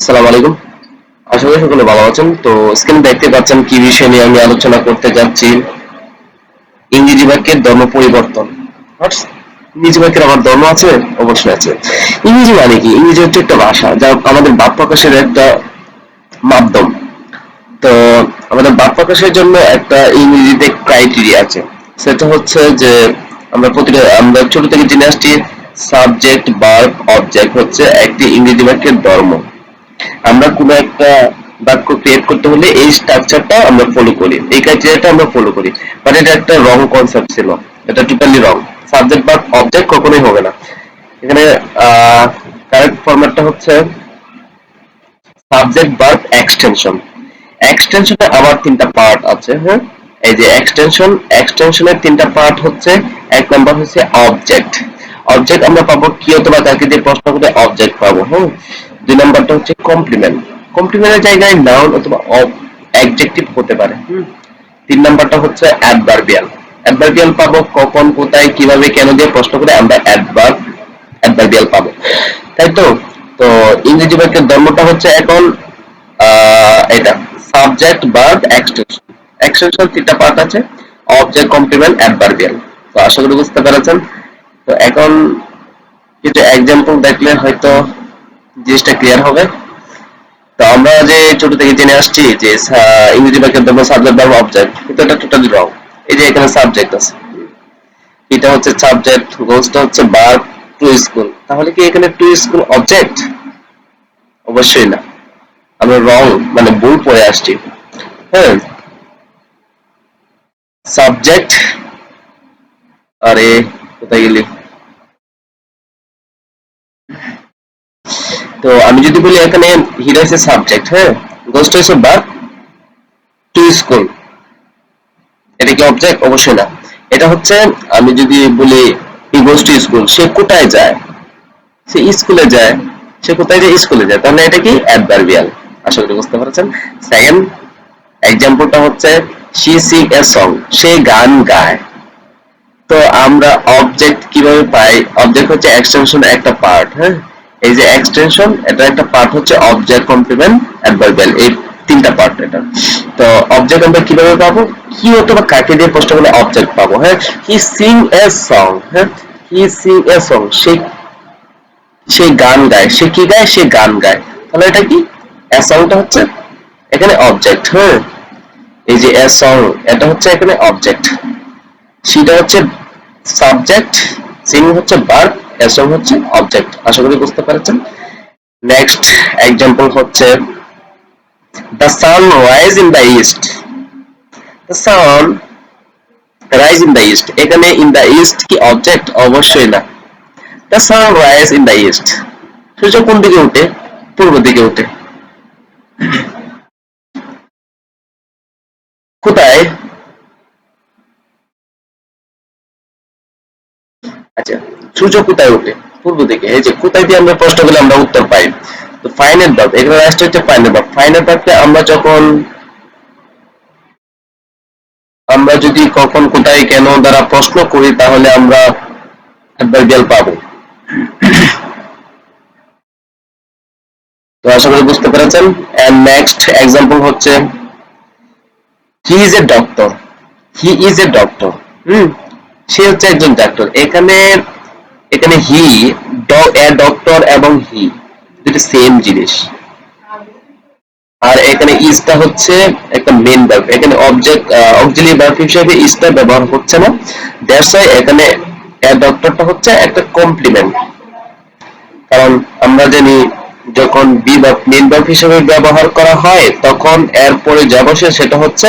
আসসালামু আলাইকুম। আশা করি সকলে ভালো আছেন। তো স্ক্রিনে দেখতে পাচ্ছেন কি বিষয় নিয়ে আমি আলোচনা করতে যাচ্ছি। ইংরেজি বাক্যের ধর্ম পরিবর্তন। What? ইংরেজি বাক্যের আবার ধর্ম আছে? অবশ্যই আছে। ইংরেজি মানে কি? ইংরেজি হচ্ছে একটা ভাষা যা আমাদের ভাব প্রকাশের একটা মাধ্যম। তো আমাদের ভাব প্রকাশের জন্য একটা ইংরেজিতে ক্রাইটেরিয়া আছে। সেটা হচ্ছে যে আমরা ছোট থেকে জেনে আসছি সাবজেক্ট ভার্ব অবজেক্ট হচ্ছে একটি ইংরেজি বাক্যের ধর্ম। আমরা কোনো একটা বাক্য ক্রিয়েট করতে হলে এই স্ট্রাকচারটা আমরা ফলো করি, এই ক্রাইটেরিয়াটা আমরা ফলো করি। বাট এটা একটা রং কনসেপ্ট ছিল, এটা টোটালি রং। সাবজেক্ট বা অবজেক্ট কখনোই হবে না এখানে। কারেক্ট ফরম্যাটটা হচ্ছে সাবজেক্ট ভার্ব এক্সটেনশন। এক্সটেনশনে আবার তিনটা পার্ট আছে। হ্যাঁ, এই যে এক্সটেনশনের তিনটা পার্ট হচ্ছে, এক নাম্বার হচ্ছে অবজেক্ট। অবজেক্ট আমরা পাবো কি অথবা কাকে দিয়ে প্রশ্ন করে অবজেক্ট পাবো। হ্যাঁ, দুই নাম্বারটা হচ্ছে কমপ্লিমেন্ট। কমপ্লিমেন্টের জায়গায় নাউন অথবা অ্যাডজেক্টিভ হতে পারে। তিন নাম্বারটা হচ্ছে অ্যাডভার্বিয়াল। অ্যাডভার্বিয়াল পাবো কখন, কোথায়, কিভাবে, কেন দিয়ে প্রশ্ন করে আমরা অ্যাডভার্বিয়াল পাবো। তাই তো। তো ইংরেজি বাক্যের ধর্মটা হচ্ছে এখন এটা সাবজেক্ট ভার্ব এক্সটেনশন। এক্সটেনশন তিনটা পার্ট আছে, অবজেক্ট, কমপ্লিমেন্ট, অ্যাডভার্বিয়াল। তো আশা করি বুঝতে পেরেছেন। তো এখন কিছু এক্সাম্পল দেখলে হয়তো জিনিসটা ক্লিয়ার হবে। তো আমরা যে ছোট থেকে জেনে আসছি যে ইংরেজি বাক্যের ধর্ম সাবজেক্ট ভার্ব অবজেক্ট, কিন্তু এটা টোটালি রং। এই যে এখানে সাবজেক্ট আছে, এটা হচ্ছে সাবজেক্ট, গোসটা হচ্ছে ভার্ব, টু স্কুল। তাহলে কি এখানে টু স্কুল অবজেক্ট? অবশ্যই না, আমরা রং মানে ভুল পড়ে আসছি। হ্যাঁ, সাবজেক্ট, আরে কোথায় গেলি? তো আমি যদি বলি এখানে হিরা হচ্ছে সাবজেক্ট, হ্যাঁ, গোস্ট হচ্ছে ভার্ব, টু স্কুল, এটা কি অবজেক্ট? অবশ্যই না। এটা হচ্ছে, আমি যদি বলি হি গোস টু স্কুল, সে কোথায় যায়? সে স্কুলে যায়। সে কোথায় যায়? স্কুলে যায়। তাহলে এটা কি? অ্যাডভার্বিয়াল। আশা করি বুঝতে পারছেন। সেকেন্ড এক্সাম্পলটা হচ্ছে শি সিং এ সং, সে গান গায়। তো আমরা অবজেক্ট কিভাবে পাই? অবজেক্ট হচ্ছে এক্সটেনশন একটা পার্ট। হ্যাঁ, এই যে এক্সটেনশন, এটা একটা পার্ট হচ্ছে অবজেক্ট, কমপ্লিমেন্ট, অ্যাডভার্বিয়াল, এই তিনটা পার্ট এটা। তো অবজেক্ট আমরা কিভাবে পাবো? কি অথবা কাকে দিয়ে প্রশ্ন করলে অবজেক্ট পাবো। হ্যাঁ, হি সিং এ সং। হ্যাঁ, হি সিং এ সং, সে সে গান গায়। সে কি গায়? সে গান গায়। তাহলে এটা কি? এ সংটা হচ্ছে এখানে অবজেক্ট। হ্যাঁ, এই যে এ সং, এটা হচ্ছে এখানে অবজেক্ট। সেটা হচ্ছে সাবজেক্ট, সিং হচ্ছে ভার্ব, এ সং হচ্ছে অবজেক্ট। আশা করি বুঝতে পারছেন। নেক্সট এক্সাম্পল হচ্ছে the sun rise in the east. The sun rise in the east, এখানে ইন দ্য ইস্ট কি অবজেক্ট? অবশ্যই না। The sun rise in the east, সূর্য কোন দিকে ওঠে? পূর্ব দিকে ওঠে। কোথায়? আচ্ছা, সূর্য কোথায় ওঠে? পূর্ব দিকে। এই যে কোথায় দিয়ে আমরা প্রশ্ন করলে আমরা উত্তর পাই। তো ফাইনাল ভার্ব, এখানে লাস্ট হচ্ছে ফাইনাল ভার্ব। ফাইনাল ভার্বকে আমরা যদি কখন, কোথায়, কেন দ্বারা প্রশ্ন করি তাহলে আমরা অ্যাডভার্বিয়াল পাবো। তো আশা করি বুঝতে পেরেছেন। এন্ড নেক্সট এক্সাম্পল হচ্ছে he is a doctor. He is a doctor. হুম, সে হচ্ছে একজন ডাক্তার। এখানে এখানে হি, এ ডক্টর এবং হি দুটো সেম জিনিস। আর এখানে ইজটা হচ্ছে একটা মেইন ভার্ব, এখানে অবজেক্ট অক্সিলিয়ারি ভার্ব হিসেবে ইজটা ব্যবহার হচ্ছে না। দ্যাটস ওয়াই এখানে এ ডক্টরটা হচ্ছে একটা কমপ্লিমেন্ট। কারণ আমরা জানি যখন বি ভার্ব মেইন ভার্ব হিসেবে ব্যবহার করা হয় তখন এর পরে যা বসে সেটা হচ্ছে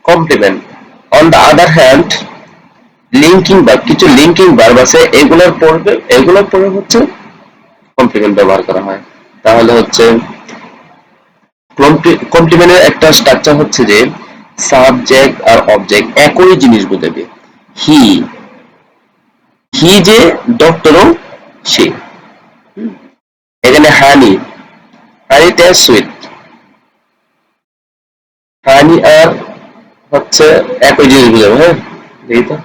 complement. On the other hand linking verb, কিছু লিঙ্কিং ভার্ব আছে, এগুলোর পরে হচ্ছে কমপ্লিমেন্ট ব্যবহার করা হয়। তাহলে হচ্ছে কমপ্লিমেন্টের একটা স্ট্রাকচার হচ্ছে যে সাবজেক্ট আর অবজেক্ট একই জিনিস বোঝাবে। হি, হি যে ডক্টরও সে। এখানে হানি, হানিটা সুইট। হানি আর হচ্ছে একই জিনিস বোঝাবে। হ্যাঁ, দেখি তো,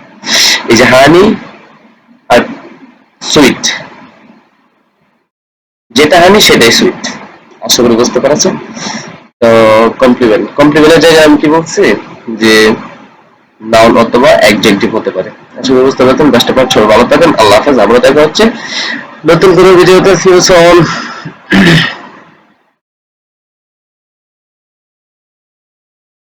এই যে হানি আর সুইট, যেটা হানি সেটাই সুইট। আশা করি বুঝতে পারছেন। তো কমপ্লিমেন্টের জায়গায় আমি কি বলছি যে নাউন অথবা অ্যাডজেক্টিভ হতে পারে। আশা করি বুঝতে পারছেন। বেস্ট অফ লাক, সবাই ভালো থাকেন। আল্লাহ হাফেজ। আবারও দেখা হচ্ছে নতুন কোনো ভিডিওতে। See you soon.